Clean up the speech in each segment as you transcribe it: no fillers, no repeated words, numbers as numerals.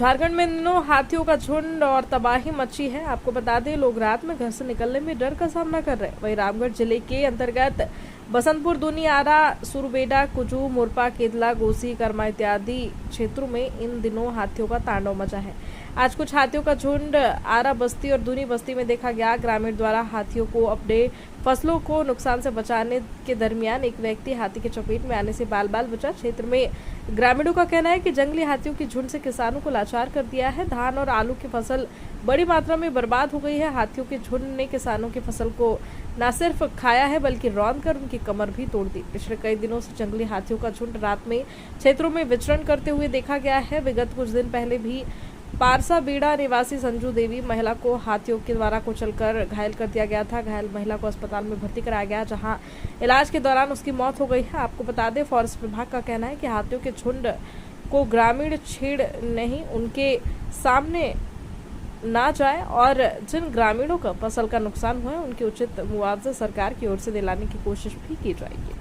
झारखंड में इन दिनों हाथियों का झुंड और तबाही मची है। आपको बता दें, लोग रात में घर से निकलने में डर का सामना कर रहे हैं। वहीं रामगढ़ जिले के अंतर्गत बसंतपुर, दूनी, आरा, सुरबेडा, कुजू, मोरपा, केदला, गोसी, कर्मा इत्यादि क्षेत्रों में इन दिनों हाथियों का तांडव मचा है। आज कुछ हाथियों का झुंड आरा बस्ती और दूनी बस्ती में देखा गया। ग्रामीण द्वारा हाथियों को अपने फसलों को नुकसान से बचाने के दरमियान एक व्यक्ति हाथी की चपेट में आने से बाल बाल बचा। क्षेत्र में ग्रामीणों का कहना है कि जंगली हाथियों के झुंड से किसानों को लाचार कर दिया है। धान और आलू की फसल बड़ी मात्रा में बर्बाद हो गई है। हाथियों के झुंड ने किसानों की फसल को न सिर्फ खाया है बल्कि रौंद कर उनकी कमर भी तोड़ दी। पिछले कई दिनों से जंगली हाथियों का झुंड रात में क्षेत्रों में विचरण करते हुए देखा गया है। विगत कुछ दिन पहले भी पारसा बीड़ा निवासी संजू देवी महिला को हाथियों के द्वारा कुचलकर घायल कर दिया गया था। घायल महिला को अस्पताल में भर्ती कराया गया, जहां इलाज के दौरान उसकी मौत हो गई है। आपको बता दें, फॉरेस्ट विभाग का कहना है कि हाथियों के झुंड को ग्रामीण छेड़ नहीं, उनके सामने ना जाए और जिन ग्रामीणों का फसल का नुकसान हुआ है उनकी उचित मुआवजा सरकार की ओर से दिलाने की कोशिश भी की जाएगी।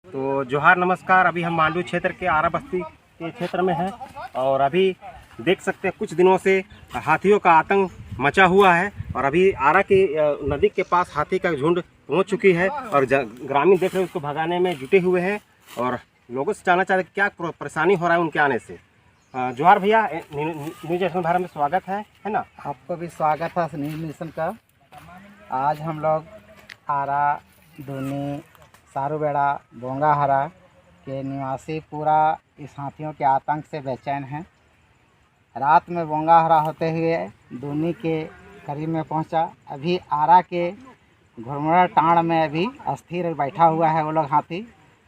तो जोहार, नमस्कार। अभी हम मांडू क्षेत्र के आरा बस्ती के क्षेत्र में हैं और अभी देख सकते हैं कुछ दिनों से हाथियों का आतंक मचा हुआ है और अभी आरा की नदी के पास हाथी का झुंड पहुंच चुकी है और ग्रामीण देख रहे हैं उसको भगाने में जुटे हुए हैं और लोगों से जानना चाहते हैं क्या परेशानी हो रहा है उनके आने से। जोहार भैया, न्यूज नेशन भारत में स्वागत है ना? आपको भी स्वागत है न्यूज नेशन का। आज हम लोग आरा, दूनी, सारूबेड़ा, बोंगाहरा के निवासी पूरा इस हाथियों के आतंक से बेचैन हैं। रात में बोंगाहरा होते हुए दूनी के करीब में पहुंचा। अभी आरा के घुरमुड़ा टाँड़ में अभी अस्थिर बैठा हुआ है वो लोग हाथी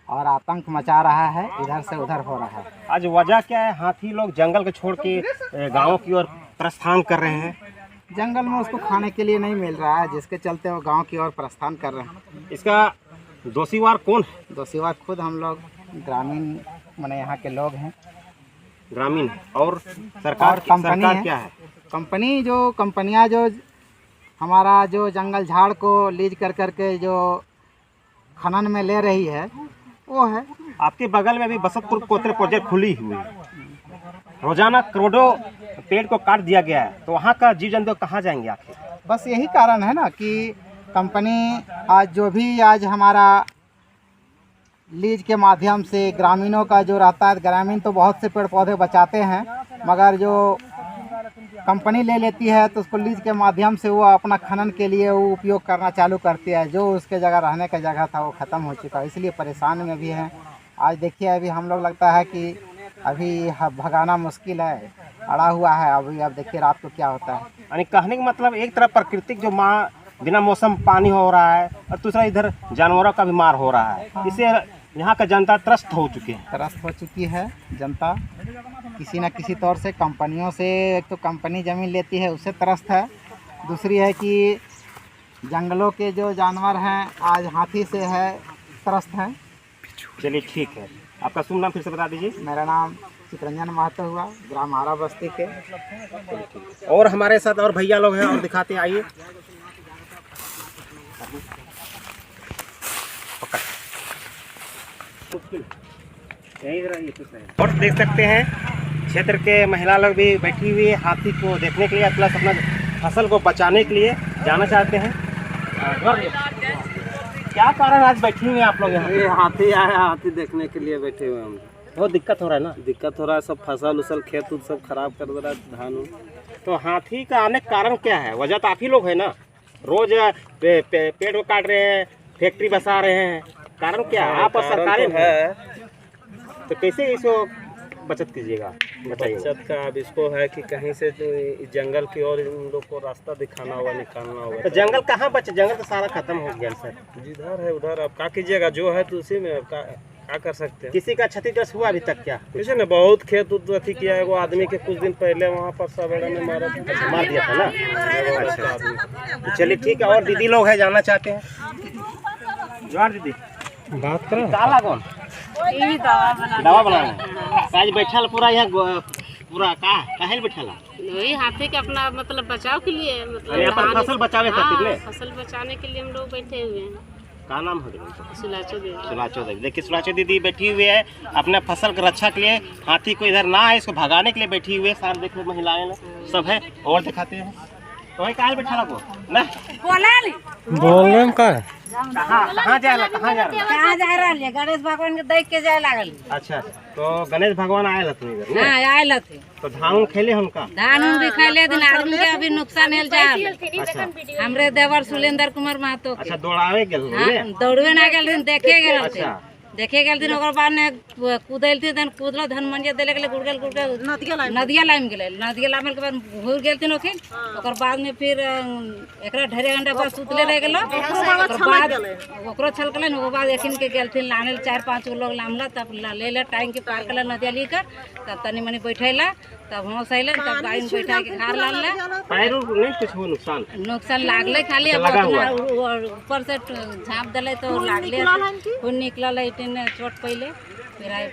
और आतंक मचा रहा है, इधर से उधर हो रहा है। आज वजह क्या है? हाथी लोग जंगल को छोड़ के गाँव की ओर प्रस्थान कर रहे हैं। जंगल में उसको खाने के लिए नहीं मिल रहा है, जिसके चलते वो गाँव की ओर प्रस्थान कर रहे हैं। इसका दोषीवार कौन है? दोषीवार खुद हम लोग ग्रामीण माने यहाँ के लोग हैं। ग्रामीण और सरकार कंपनी क्या है? कंपनियाँ जो हमारा जो जंगल झाड़ को लीज कर करके जो खनन में ले रही है वो है। आपके बगल में भी बसंतपुर कोतरे प्रोजेक्ट खुली हुई है। रोजाना करोड़ों पेड़ को काट दिया गया है, तो वहाँ का जीव जंतु कहाँ जाएंगे आखिर? बस यही कारण है ना कि कंपनी आज जो भी आज हमारा लीज के माध्यम से ग्रामीणों का जो रहता है, ग्रामीण तो बहुत से पेड़ पौधे बचाते हैं, मगर जो कंपनी ले लेती है तो उसको लीज के माध्यम से वो अपना खनन के लिए वो उपयोग करना चालू करती है। जो उसके जगह रहने का जगह था वो ख़त्म हो चुका है, इसलिए परेशान में भी हैं। आज देखिए, अभी हम लोग लगता है कि अभी भगाना मुश्किल है, अड़ा हुआ है। अभी अब देखिए रात को क्या होता है। यानी कहने का मतलब एक तरफ प्राकृतिक जो बिना मौसम पानी हो रहा है और दूसरा इधर जानवरों का भी मार हो रहा है। इससे यहाँ का जनता त्रस्त हो चुकी है जनता किसी न किसी तौर से। कंपनियों से, एक तो कंपनी ज़मीन लेती है उससे त्रस्त है, दूसरी है कि जंगलों के जो जानवर हैं आज हाथी से है त्रस्त हैं। चलिए ठीक है, आपका शुभ नाम फिर से बता दीजिए। मेरा नाम चितरंजन महतो हुआ, ग्राम आरा बस्ती के। और हमारे साथ और भैया लोग हैं और दिखाते हैं, आइए। और देख सकते हैं क्षेत्र के महिला लोग भी बैठी हुई है हाथी को देखने के लिए, प्लस अपना फसल को बचाने के लिए जाना चाहते हैं। क्या कारण आज बैठी हुई हैं आप लोग यहाँ? ये हाथी आए, हाथी देखने के लिए बैठे हुए हम। बहुत दिक्कत हो रहा है ना? दिक्कत हो रहा है, सब फसल उसल खेत उत सब खराब कर दे रहा है, धान। तो हाथी का आने का कारण क्या है? वजह तो आप ही लोग है ना, रोज पेड़ को काट रहे हैं, फैक्ट्री बसा रहे हैं, कारण क्या है? आप सरकार है तो कैसे इसको बचत कीजिएगा? बचत का अब इसको है कि कहीं से जंगल की ओर इन लोग को रास्ता दिखाना होगा, निकालना होगा। तो जंगल कहाँ बचे? जंगल तो सारा खत्म हो गया सर। जिधर है उधर अब क्या कीजिएगा, जो है तो उसी में अब क्या कर सकते हैं। किसी का क्षतिग्रस्त हुआ अभी तक क्या? किसी ने बहुत खेत उत अथी किया है। वो आदमी के कुछ दिन पहले वहाँ पर सवेरा में मार दिया था ना? अच्छा, तो चलिए ठीक है। और दीदी लोग हैं, जानना चाहते हैं। जोहार दीदी, बात करें काला कौन दवा बनाना आज बैठा पूरा यहाँ पूरा काहे बैठा? वही हाथी के अपना मतलब बचाव के लिए, मतलब अपन फसल बचावे खातिर ले फसल बचाने के लिए हम लोग बैठे हुए हैं। क्या नाम है सुलाचो देवी। देखिए सुलाचो दीदी बैठी हुई है अपने फसल की रक्षा के लिए, हाथी को इधर ना है इसको भगाने के लिए बैठी हुई है। सारे देखो महिलाएं सब है और दिखाते हैं। तो वही कहाँ बैठा लगो ना बोल का कहाँ जा रहा है गणेश भगवान के देख के जाए लागल। अच्छा तो गणेश भगवान आए थे इधर ना? हाँ आयल थे। तो धान खेले उनका धान उन भी खैले दिन आदमी के अभी नुकसान हेल जाए। अच्छा हमरे देवर सुलेंदर कुमार महतो के अच्छा दौड़ावे गेल हाँ, दौड़वे ना गेल दिन देखे गेल थे। अच्छा देखे गेल दिन ओकर बाद ने कूदल थी दिन कूदलो धन मंजे देले गेले गुड़गल नदिया लाइन गेले। नदिया लाइन के बाद घूर गेल थिन ओखिन। ओकर बाद में फिर एकरा ढेरे घंटा बाद सुतले रह गेलो। ओकर बाद ओकरो छलकले ओकर बाद एखिन के गेल थिन लाने 4-5 लोग लामला तब ले ले टाइम के पार कला नदिया लेकर तब तनी मनी बैठैला तब हम सैले तब गाड़ी में बैठा के घर लानले। पैरों नहीं कुछ हो नुकसान लागले खाली अब उतना ऊपर से झाँप दले तो लागले खून निकलल इतने चोट पहले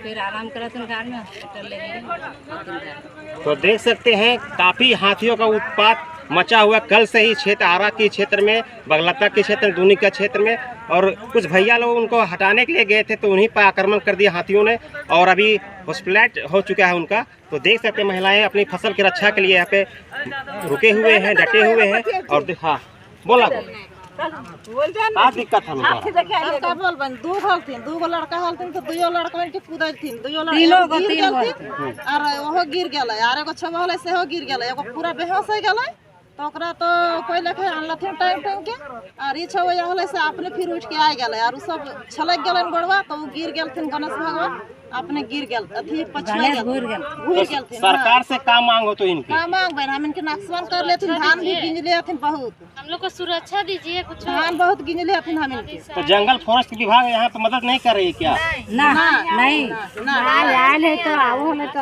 फिर आराम करत घर में हॉस्पिटल ले गए। तो देख सकते हैं काफी हाथियों का उत्पात मचा हुआ कल से ही क्षेत्र आरा के क्षेत्र में, बगलता के क्षेत्र में, दूनी का क्षेत्र में। और कुछ भैया लोग उनको हटाने के लिए गए थे तो उन्हीं पर आक्रमण कर दिया हाथियों ने और अभी हॉस्पिटलाइज हो चुका है उनका। तो देख सकते हैं महिलाएं अपनी फसल की रक्षा के लिए यहाँ पे रुके हुए हैं, डटे हुए हैं। और हाँ बोला क्या दिक्कत है का बोलबन दूगो लड़का हलथिन तो दुइयो लड़का के कूदथिन दुइयो लड़का गिर गेलथिन और ओहो गिर गेलै और एगो छबो हलै सेहो गिर गेलै एगो पूरा बेहोश हो गेलै। तो ओकरा तो कोई लेखे आनलथिन टाइम के और ई छबो हलै से अपने फिर उठ के आ गेलै और सब छलक गेलन गोड़वा तो गिर गेलथिन गणेश भगवान अपने गिर गेल अथी पछुआ घूर गेलथिन। सरकार से का मांग हो तो इनकी का मांग बहन हम इनके नक्सवन कर लेथिन धान भी गिन लेथिन बहुत हम लोग को सुरक्षा दीजिए कुछ धान बहुत गिन लेथिन हम इनके। तो जंगल फॉरेस्ट विभाग यहाँ पे मदद नहीं कर रही क्या? ना नहीं आयल है तो आओ ले तो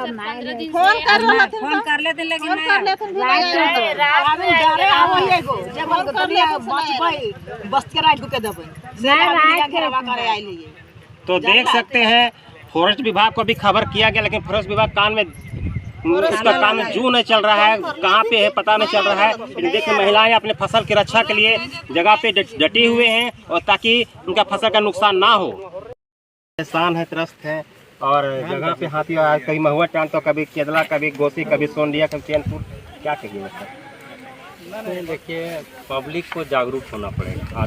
फोन कर लेते लेकिन तो देख सकते हैं फॉरेस्ट विभाग को भी खबर किया गया लेकिन फॉरेस्ट विभाग कान में उसका काम जू नहीं चल रहा है, कहाँ पे है पता नहीं चल रहा है। लेकिन देखिए महिलाएं अपने फसल की रक्षा के लिए जगह पे डटे हुए हैं और ताकि उनका फसल का नुकसान ना हो। किसान है त्रस्त है और जगह पे हाथी कभी महुआ टांग तो कभी केदला कभी गोसी कभी सोंडिया कभी चैनपुर, क्या कहिए सर? देखिए पब्लिक को जागरूक होना पड़ेगा।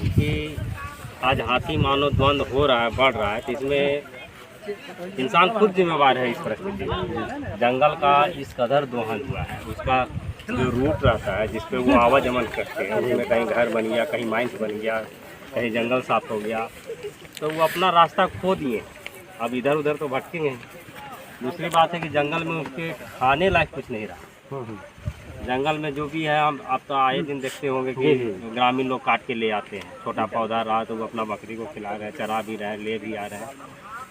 आज हाथी मानव द्वंद हो रहा है, बढ़ रहा है, तो इसमें इंसान खुद जिम्मेवार है इस परिस्थिति में। जंगल का इस कदर दोहन हुआ है, उसका जो रूट रहता है जिस पे वो आवागमन करते हैं उसमें कहीं घर बन गया, कहीं माइंस बन गया, कहीं जंगल साफ हो गया, तो वो अपना रास्ता खो दिए। अब इधर उधर तो भटकेंगे। दूसरी बात है कि जंगल में उसके खाने लायक कुछ नहीं रहा। जंगल में जो भी है आप तो आए दिन देखते होंगे कि ग्रामीण लोग काट के ले आते हैं। छोटा पौधा रहा तो वो अपना बकरी को खिला रहे हैं, चरा भी रहे हैं, ले भी आ रहे हैं।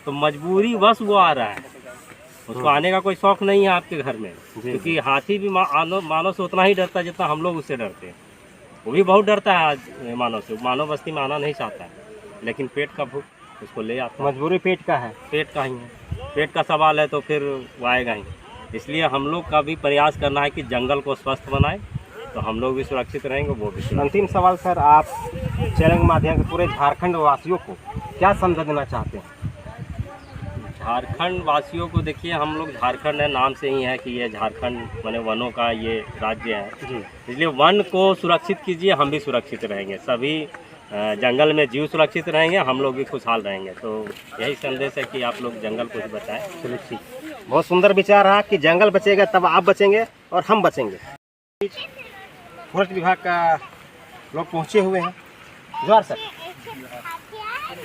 तो मजबूरी बस वो आ रहा है, उसको आने का कोई शौक नहीं है आपके घर में, क्योंकि हाथी भी मानव से उतना ही डरता है जितना हम लोग उससे डरते हैं। वो भी बहुत डरता है मानव से, मानव बस्ती में आना नहीं चाहता है, लेकिन पेट का भूख उसको ले आता है। मजबूरी पेट का है, पेट का ही है, पेट का सवाल है तो फिर वो आएगा ही। इसलिए हम लोग का भी प्रयास करना है कि जंगल को स्वस्थ बनाए तो हम लोग भी सुरक्षित रहेंगे, वो भी सुरक्षित। अंतिम सवाल सर, आप चैनल के माध्यम से पूरे झारखंड वासियों को क्या संदेश देना चाहते हैं? झारखंड वासियों को देखिए, हम लोग झारखंड है नाम से ही है कि ये झारखंड माने वनों का ये राज्य है, इसलिए वन को सुरक्षित कीजिए, हम भी सुरक्षित रहेंगे, सभी जंगल में जीव सुरक्षित रहेंगे, हम लोग भी खुशहाल रहेंगे। तो यही संदेश है कि आप लोग जंगल को बचाएं। चलिए ठीक, बहुत सुंदर विचार रहा कि जंगल बचेगा तब आप बचेंगे और हम बचेंगे। फॉरेस्ट विभाग का लोग पहुंचे हुए हैं। जोहार सर,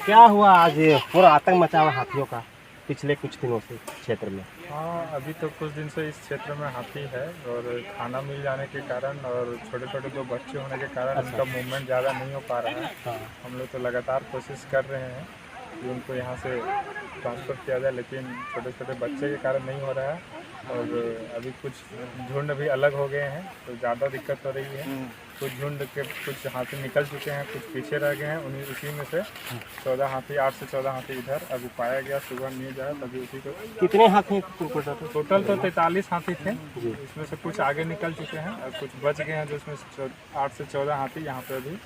क्या हुआ आज पूरा आतंक मचा हुआ हाथियों का पिछले कुछ दिनों से क्षेत्र में? हाँ, अभी तो कुछ दिन से इस क्षेत्र में हाथी है और खाना मिल जाने के कारण और छोटे छोटे जो बच्चे होने के कारण उनका मूवमेंट ज़्यादा नहीं हो पा रहा है। हम लोग तो लगातार कोशिश कर रहे हैं कि उनको यहाँ से ट्रांसफ़र किया जाए, लेकिन छोटे छोटे बच्चे के कारण नहीं हो रहा है और अभी कुछ झुंड भी अलग हो गए हैं तो ज़्यादा दिक्कत हो रही है। कुछ झुंड के कुछ हाथी निकल चुके हैं, कुछ पीछे रह गए हैं, उसी में से 14 हाथी 8 से 14 हाथी इधर अभी पाया गया। सुबह न्यूज आया तभी उसी को। कितने हाथी टोटल तो 43 हाथी थे, इसमें से कुछ आगे निकल चुके हैं और कुछ बच गए हैं, जो इसमें 8 से 14 हाथी यहाँ पे अभी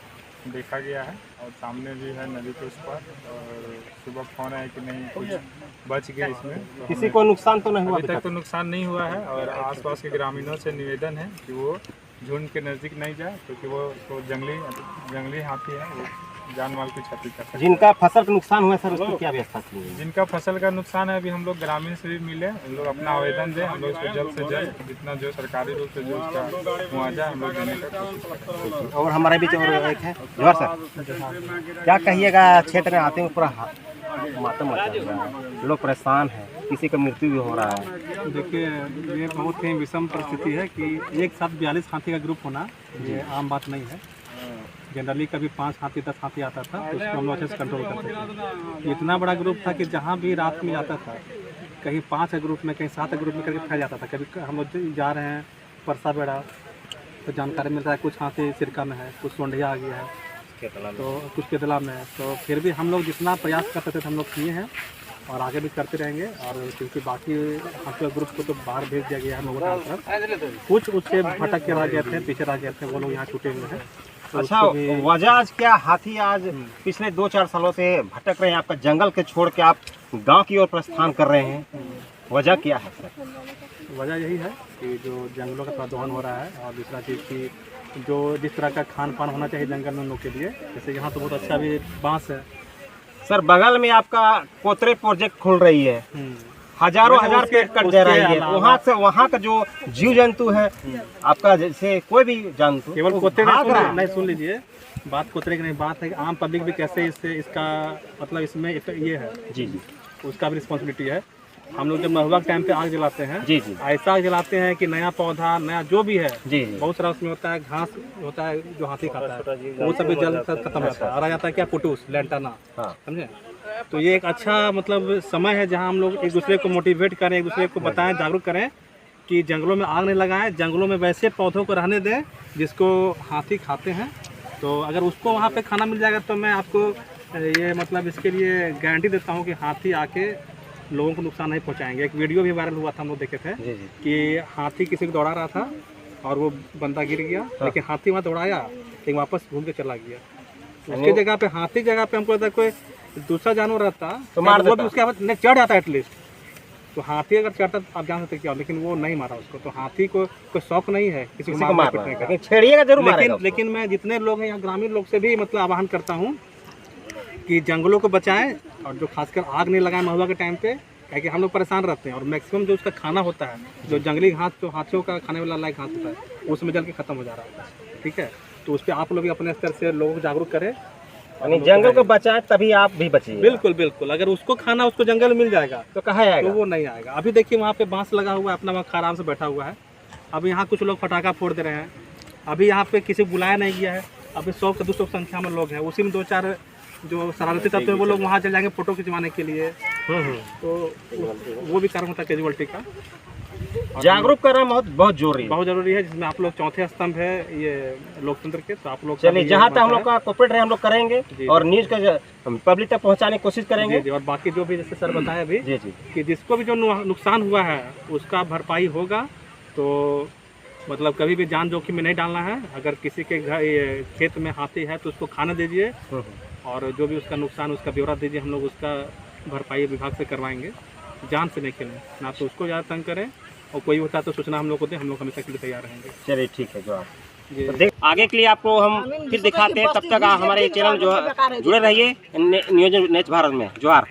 देखा गया है और सामने भी है नदी के उस पर, और सुबह फोन आया कि नहीं कुछ बच गया इसमें। तो किसी को नुकसान तो नहीं हुआ अभी तक तो नुकसान नहीं हुआ है, और आसपास के ग्रामीणों से निवेदन है कि वो झुंड के नज़दीक नहीं जाए, क्योंकि वो तो जंगली हाथी है, वो जान माल की क्षति कर सकते हैं। जिनका फसल का नुकसान हुआ है सर, उसकी क्या व्यवस्था की है? जिनका फसल का नुकसान है, अभी हम लोग ग्रामीण से भी मिले, हम लोग अपना आवेदन दें, हम लोग इसको जल्द से जल्द जितना जो सरकारी रूप से जो उसका मुआवजा हम लोग देने का कोशिश करें। और हमारे बीच और एक है जोहर सर, क्या कहिएगा, क्षेत्र में आते हैं पूरा मातम मचा हुआ है, लोग परेशान हैं, किसी का मृत्यु भी हो रहा है। देखिए, ये बहुत ही विषम परिस्थिति है कि एक साथ 42 हाथी का ग्रुप होना ये आम बात नहीं है। जनरली कभी 5 हाथी 10 हाथी आता था तो उसको हम लोग अच्छे से कंट्रोल करते थे। इतना बड़ा ग्रुप था कि जहाँ भी रात में जाता था, कहीं 5 ग्रुप में, कहीं 7 ग्रुप में करके फैल जाता था। कभी हम लोग जा रहे हैं परसा बेड़ा तो जानकारी मिल रहा है कुछ हाथी सिरका में है, कुछ सोंढिया आ गया है, तो कुछ केतला में है। तो फिर भी हम लोग जितना प्रयास करते थे हम लोग किए हैं और आगे भी करते रहेंगे। और क्योंकि बाकी हाथी ग्रुप को तो बाहर भेज दिया गया है हम लोगों की तरफ, कुछ उससे भटक के रह गए थे, पीछे रह गए थे, वो लोग यहाँ छूटे हुए हैं। अच्छा, वजह आज क्या, हाथी आज पिछले 2-4 सालों से भटक रहे हैं, आपका जंगल के छोड़ के आप गांव की ओर प्रस्थान कर रहे हैं, वजह क्या है सर? वजह यही है कि जो जंगलों का थोड़ा दोहन हो रहा है, और दूसरा चीज़ की जो जिस तरह का खान पान होना चाहिए जंगल में लोग के लिए, जैसे यहाँ तो बहुत अच्छा भी बांस है सर। बगल में आपका कोतरे प्रोजेक्ट खुल रही है, हजारों हजार पेड़ कट जा रही है, वहाँ से वहाँ का जो जीव जंतु है आपका, जैसे कोई भी जंतु, केवल कोतरे नहीं, सुन लीजिए बात, कोतरे की नहीं, बात है कि आम पब्लिक भी कैसे इसका मतलब इसमें ये है जी जी, उसका भी रिस्पॉन्सिबिलिटी है। हम लोग जब महुआ के टाइम पे आग जलाते हैं, जी जी, ऐसा आग जलाते हैं कि नया पौधा, नया जो भी है, जी, बहुत सारा उसमें होता है, घास होता है जो हाथी खाता है, वो सब भी जल खत्म हो जाता है, और आ जाता है क्या, पुटूस, लैंटाना, समझे। तो ये एक अच्छा मतलब समय है जहाँ हम लोग एक दूसरे को मोटिवेट करें, एक दूसरे को बताएं, जागरूक करें कि जंगलों में आग नहीं लगाएं, जंगलों में वैसे पौधों को रहने दें जिसको हाथी खाते हैं। तो अगर उसको वहाँ पे खाना मिल जाएगा तो मैं आपको ये मतलब इसके लिए गारंटी देता हूँ कि हाथी आके लोगों को नुकसान नहीं पहुँचाएंगे। एक वीडियो भी वायरल हुआ था, हम लोग देखे थे कि हाथी किसी को दौड़ा रहा था और वो बंदा गिर गया, लेकिन हाथी वहाँ दौड़ाया लेकिन वापस घूम के चला गया। उसके जगह पे, हाथी जगह पे हमको लगता है कोई दूसरा जानवर रहता तो वो भी उसके बाद चढ़ जाता एटलीस्ट। तो हाथी अगर चढ़ता तो आप जान सकते क्या, लेकिन वो नहीं मारा उसको। तो हाथी को कोई शौक नहीं है किसी को मारने का, छेड़िएगा जरूर। लेकिन मैं जितने लोग हैं यहाँ ग्रामीण लोग से भी मतलब आह्वान करता हूँ कि जंगलों को बचाएं, और जो खासकर आग नहीं लगाएं महुआ के टाइम पे, क्योंकि हम लोग परेशान रहते हैं। और मैक्सिमम जो उसका खाना होता है, जो जंगली घास, जो हाथियों का खाने वाला लायक घास होता है, उसमें जल के खत्म हो जा रहा है। ठीक है, तो उस पर आप लोग भी अपने स्तर से लोगों को जागरूक करें, जंगल को बचाएं तभी आप भी बचिए। बिल्कुल बिल्कुल, अगर उसको खाना उसको जंगल मिल जाएगा तो कहाँ आएगा, तो वो नहीं आएगा। अभी देखिए वहाँ पे बांस लगा हुआ है, अपना वहाँ आराम से बैठा हुआ है। अभी यहाँ कुछ लोग पटाखा फोड़ दे रहे हैं, अभी यहाँ पे किसी बुलाया नहीं गया है। अभी 100-200 संख्या में लोग हैं, उसी में 2-4 जो शरारती तत्व है वो लोग वहाँ चले जाएंगे फोटो खिंचवाने के लिए। तो वो भी कारण होता है कैजुअलिटी का। जागरूक करना बहुत जरूरी है, जिसमें आप लोग चौथे स्तंभ है ये लोकतंत्र के। तो आप लोग चलिए जहाँ तक हम लोग का कोऑपरेट रहे हम लोग करेंगे और न्यूज का पब्लिक तक पहुँचाने की कोशिश करेंगे। और बाकी जो भी जैसे सर बताया अभी कि जिसको भी जो नुकसान हुआ है उसका भरपाई होगा। तो मतलब कभी भी जान जोखिम में नहीं डालना है। अगर किसी के घर खेत में हाथी है तो उसको खाना दीजिए, और जो भी उसका नुकसान उसका ब्यौरा दीजिए, हम लोग उसका भरपाई विभाग से करवाएंगे। जान से नहीं खेलें, ना तो उसको ज़्यादा तंग करें, और कोई होता है तो सूचना हम लोग को दें, हम लोग हमेशा के लिए तैयार रहेंगे। चलिए ठीक है, जो आप आगे के लिए आपको हम फिर दिखाते हैं। तब तक हमारे चैनल जो जुड़े रहिए न्यूज़ नेक्स्ट भारत में। जोहार।